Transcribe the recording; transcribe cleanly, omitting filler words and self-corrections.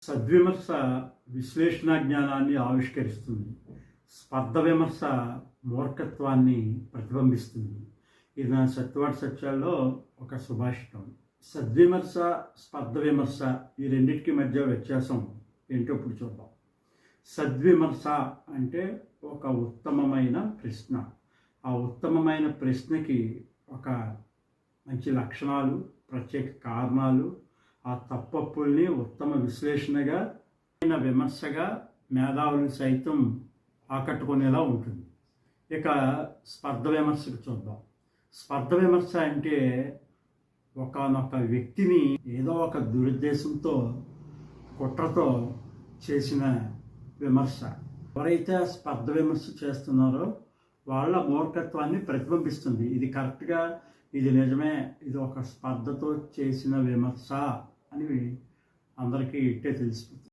సద్విమర్శ విశ్లేషణ జ్ఞానాన్ని ఆవిష్కరిస్తుంది. స్పర్ధ విమర్శ మూర్ఖత్వాన్ని ప్రతిబింబిస్తుంది. ఇది నా సత్యవాడ సత్యాల్లో ఒక సుభాషితం. సద్విమర్శ, స్పర్ధ విమర్శ ఈ రెండింటికి మధ్య వ్యత్యాసం ఏంటో ఇప్పుడు చూద్దాం. సద్విమర్శ అంటే ఒక ఉత్తమమైన ప్రశ్న. ఆ ఉత్తమమైన ప్రశ్నకి ఒక మంచి లక్షణాలు, ప్రత్యేక కారణాలు, ఆ తప్పప్పుల్ని ఉత్తమ విశ్లేషణగా, విమర్శగా మేధావులు సైతం ఆకట్టుకునేలా ఉంటుంది. ఇక స్పర్ధ విమర్శకు చూద్దాం. స్పర్ధ విమర్శ అంటే ఒకానొక వ్యక్తిని ఏదో ఒక దురుద్దేశంతో, కుట్రతో చేసిన విమర్శ. ఎవరైతే స్పర్ధ విమర్శ చేస్తున్నారో వాళ్ళ మూర్ఖత్వాన్ని ప్రతిబింబిస్తుంది. ఇది కరెక్ట్గా, ఇది నిజమే, ఇది ఒక స్పర్ధతో చేసిన విమర్శ అని అందరికీ ఇట్టే తెలిసిపోతుంది.